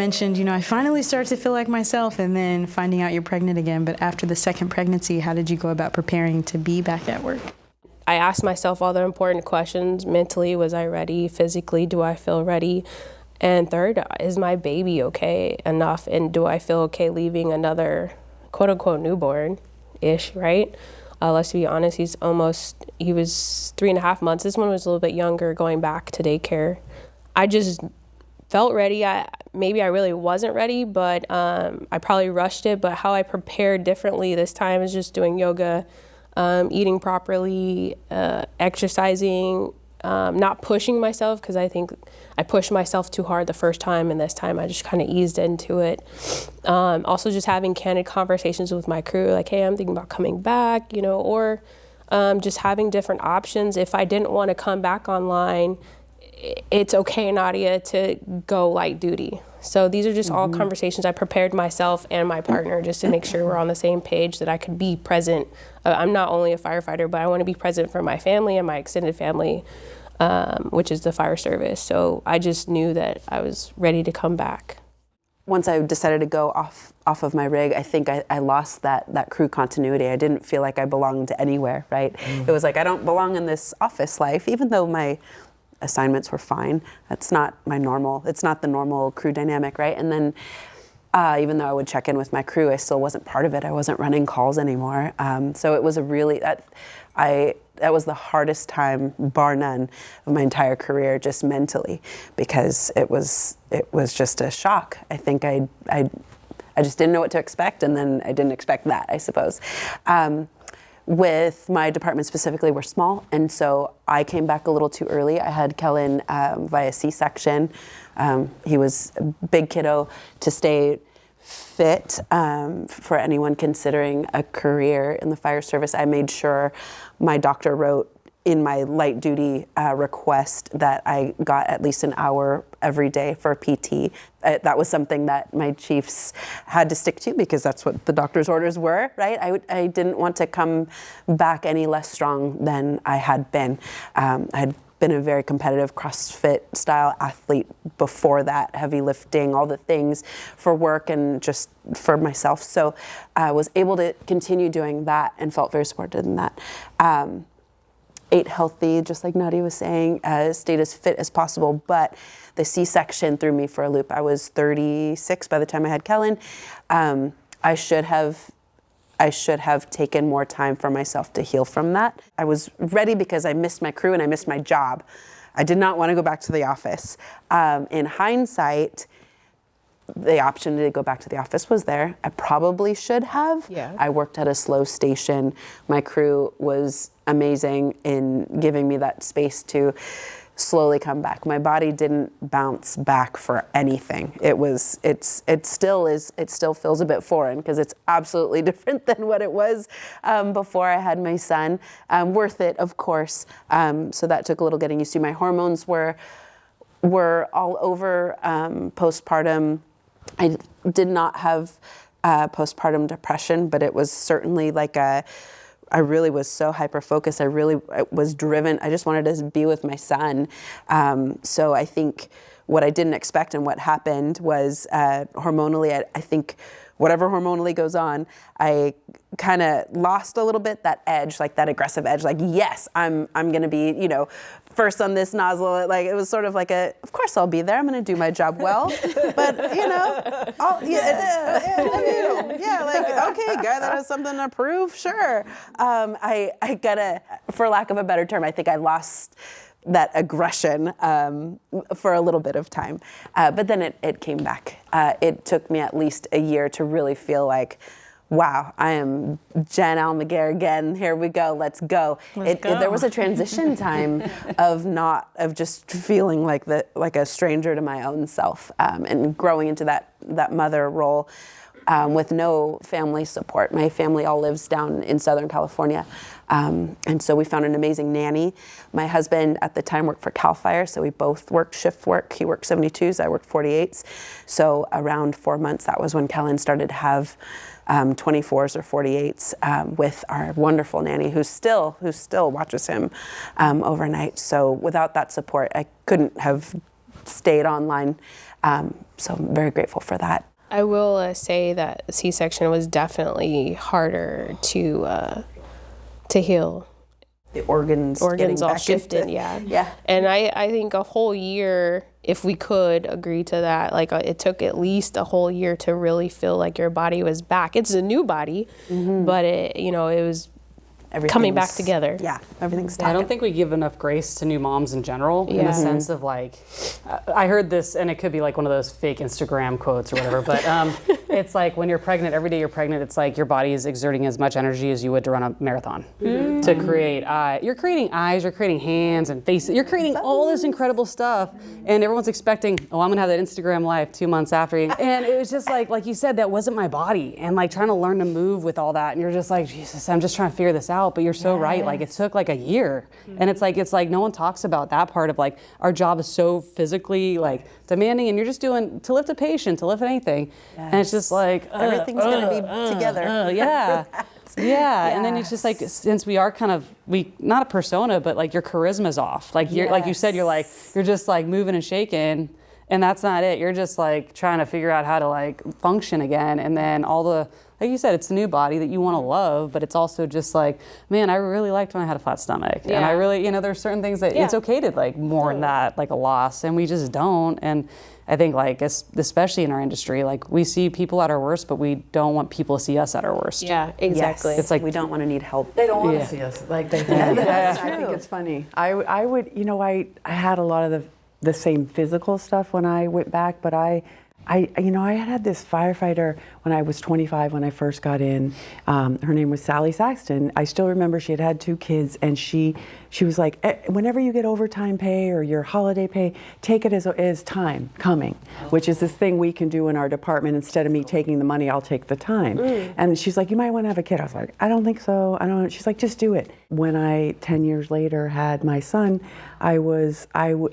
mentioned, I finally start to feel like myself, and then finding out you're pregnant again. But after the second pregnancy, how did you go about preparing to be back at work? I asked myself all the important questions. Mentally, was I ready? Physically, do I feel ready? And third, is my baby okay enough? And do I feel okay leaving another quote unquote newborn-ish, right? Let's be honest, he was 3.5 months. This one was a little bit younger, going back to daycare. I just felt ready. Maybe I really wasn't ready, but I probably rushed it. But how I prepared differently this time is just doing yoga, eating properly, exercising, not pushing myself, because I think I pushed myself too hard the first time, and this time I just kind of eased into it. Also just having candid conversations with my crew, like, hey, I'm thinking about coming back, or just having different options. If I didn't want to come back online, it's okay, Nadja, to go light duty. So these are just all conversations I prepared myself and my partner just to make sure we're on the same page, that I could be present. I'm not only a firefighter, but I want to be present for my family and my extended family, which is the fire service. So I just knew that I was ready to come back. Once I decided to go off of my rig, I think I lost that crew continuity. I didn't feel like I belonged anywhere, right? It was like, I don't belong in this office life, even though my assignments were fine. That's not my normal, it's not the normal crew dynamic, right? And then even though I would check in with my crew, I still wasn't part of it. I wasn't running calls anymore. So it was that was the hardest time, bar none, of my entire career, just mentally, because it was just a shock. I think I just didn't know what to expect, and then I didn't expect that, I suppose. With my department specifically, we're small, and so I came back a little too early. I had Kellen via C-section. He was a big kiddo. To stay fit for anyone considering a career in the fire service, I made sure my doctor wrote in my light duty request that I got at least an hour every day for PT. That was something that my chiefs had to stick to, because that's what the doctor's orders were, right? I didn't want to come back any less strong than I had been. I had been a very competitive CrossFit style athlete before that, heavy lifting, all the things for work and just for myself. So I was able to continue doing that and felt very supported in that. Ate healthy, just like Nadja was saying, stayed as fit as possible, but the C-section threw me for a loop. I was 36 by the time I had Kellen. I should have taken more time for myself to heal from that. I was ready because I missed my crew and I missed my job. I did not want to go back to the office. In hindsight, the option to go back to the office was there. I probably should have. Yeah. I worked at a slow station. My crew was amazing in giving me that space to slowly come back. My body didn't bounce back for anything. It still feels a bit foreign, because it's absolutely different than what it was before I had my son. Worth it, of course. So that took a little getting used to. My hormones were all over postpartum. I did not have postpartum depression, but it was certainly like I really was so hyper-focused. I was driven. I just wanted to be with my son. So I think what I didn't expect and what happened was hormonally, I think whatever hormonally goes on, I kind of lost a little bit that edge, like that aggressive edge, like, yes, I'm going to be, first on this nozzle. Like, it was sort of like of course I'll be there. I'm going to do my job well, but okay, guy that has something to prove, sure. I gotta, for lack of a better term, I think I lost that aggression for a little bit of time. But then it came back. It took me at least a year to really feel like, wow, I am Jen Almaguer again. Here we go. Let's go. There was a transition time of just feeling like a stranger to my own self, and growing into that mother role. With no family support. My family all lives down in Southern California. And so we found an amazing nanny. My husband at the time worked for Cal Fire, so we both worked shift work. He worked 72s, I worked 48s. So around 4 months, that was when Kellen started to have 24s or 48s with our wonderful nanny who still watches him overnight. So without that support, I couldn't have stayed online. So I'm very grateful for that. I will say that C-section was definitely harder to heal. The organs getting all back shifted, into, yeah. And I think a whole year, if we could agree to that, like it took at least a whole year to really feel like your body was back. It's a new body, but it was coming back together. Yeah, everything's I don't think we give enough grace to new moms in general, in the sense of like, I heard this, and it could be like one of those fake Instagram quotes or whatever, but it's like when you're pregnant, every day you're pregnant, it's like your body is exerting as much energy as you would to run a marathon. To create, you're creating eyes, you're creating hands and faces, you're creating all this incredible stuff, and everyone's expecting, oh, I'm gonna have that Instagram life 2 months after. And it was just like you said, that wasn't my body, and like trying to learn to move with all that, and you're just like, Jesus, I'm just trying to figure this out. But you're so right, like it took like a year. And it's like no one talks about that part of like our job is so physically like demanding, and you're just doing to lift a patient, to lift anything. And it's just like everything's gonna be together. Yeah. And then it's just like, since we are kind of, not a persona, but like your charisma's off. Like you're like you said, you're just like moving and shaking, and that's not it. You're just like trying to figure out how to like function again. And then all the, like you said, it's the new body that you want to love, but it's also just like, man, I really liked when I had a flat stomach. And I really, there's certain things that it's okay to like mourn that, like a loss, and we just don't. And I think like, especially in our industry, like we see people at our worst, but we don't want people to see us at our worst. Yeah, exactly. Yes. It's like we don't want to need help. They don't want to see us like they think. I think it's funny. I would, I had a lot of the same physical stuff when I went back, but I had this firefighter when I was 25 when I first got in. Her name was Sally Saxton. I still remember she had 2 kids, and she was like, whenever you get overtime pay or your holiday pay, take it as time coming, which is this thing we can do in our department. Instead of me taking the money, I'll take the time. And she's like, you might want to have a kid. I was like, I don't think so. I don't know. She's like, just do it. When I 10 years later had my son, I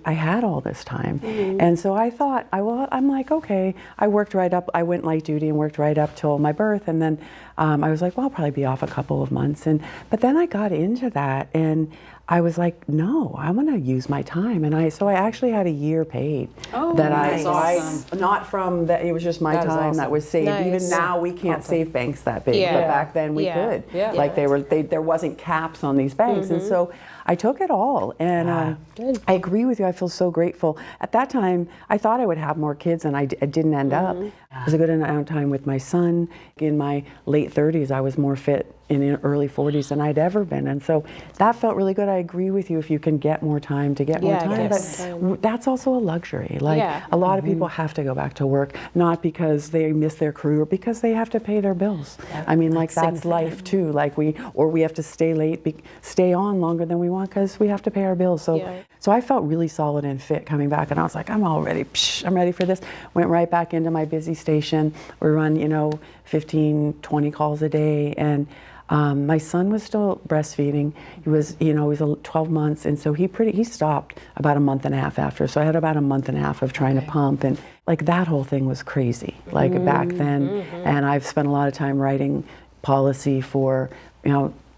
had all this time. And so I thought, I'm like, okay. I worked right up, I went light duty and worked right up till my birth, and then I was like, well, I'll probably be off a couple of months. But then I got into that, and I was like, no, I want to use my time. So I actually had a year paid. Oh, that nice. Awesome. not from that, it was just my time that was saved. Nice. Even now we can't save banks that big, but back then we could. Yeah. Like there wasn't caps on these banks. And so I took it all, and I agree with you. I feel so grateful. At that time, I thought I would have more kids, and I didn't end up. It was a good amount of time with my son. In my late 30s, I was more fit in early 40s than I'd ever been, and so that felt really good. I agree with you. If you can get more time, to get more time, but that's also a luxury. Like a lot of people have to go back to work, not because they miss their career, because they have to pay their bills. I mean, like that's life too. Like we have to stay late, stay on longer than we want because we have to pay our bills. So I felt really solid and fit coming back, and I was like, I'm all ready. I'm ready for this. Went right back into my busy station. We run, 15, 20 calls a day, and my son was still breastfeeding. He was 12 months, and so he stopped about a month and a half after. So I had about a month and a half of trying to pump, and like that whole thing was crazy, like back then. And I've spent a lot of time writing policy for,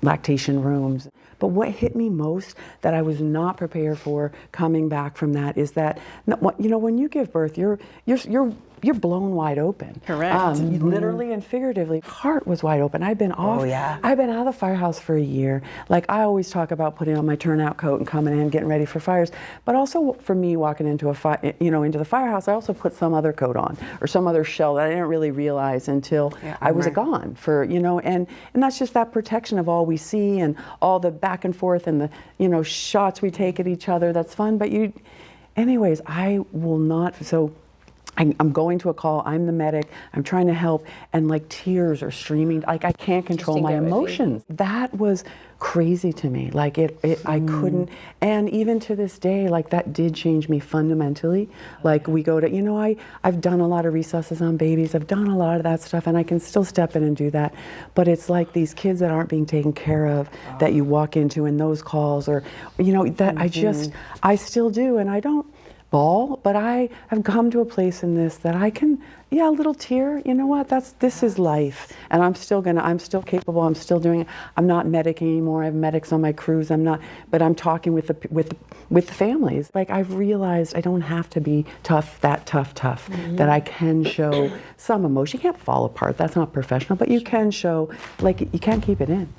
lactation rooms. But what hit me most that I was not prepared for coming back from that is that, when you give birth, you're blown wide open. Correct. Literally and figuratively. Heart was wide open. I've been off. I've been out of the firehouse for a year. Like I always talk about putting on my turnout coat and coming in, getting ready for fires. But also for me walking into into the firehouse, I also put some other coat on or some other shell that I didn't really realize until I was gone for, and that's just that protection of all we see and all the back and forth and the, shots we take at each other. That's fun. But anyways, I will not. So I'm going to a call, I'm the medic, I'm trying to help, and like tears are streaming, like I can't control my emotions. That was crazy to me, like I couldn't, and even to this day, like that did change me fundamentally. Like we go to, I've done a lot of resusces on babies, I've done a lot of that stuff, and I can still step in and do that, but it's like these kids that aren't being taken care of that you walk into in those calls, or, that I still do, and I don't bawl, but I have come to a place in this that I can, a little tear, you know what, this is life. And I'm still capable, I'm still doing it. I'm not medicing anymore, I have medics on my crews, but I'm talking with the families. Like, I've realized I don't have to be tough, that I can show some emotion. You can't fall apart, that's not professional, but you can show, like, you can't keep it in.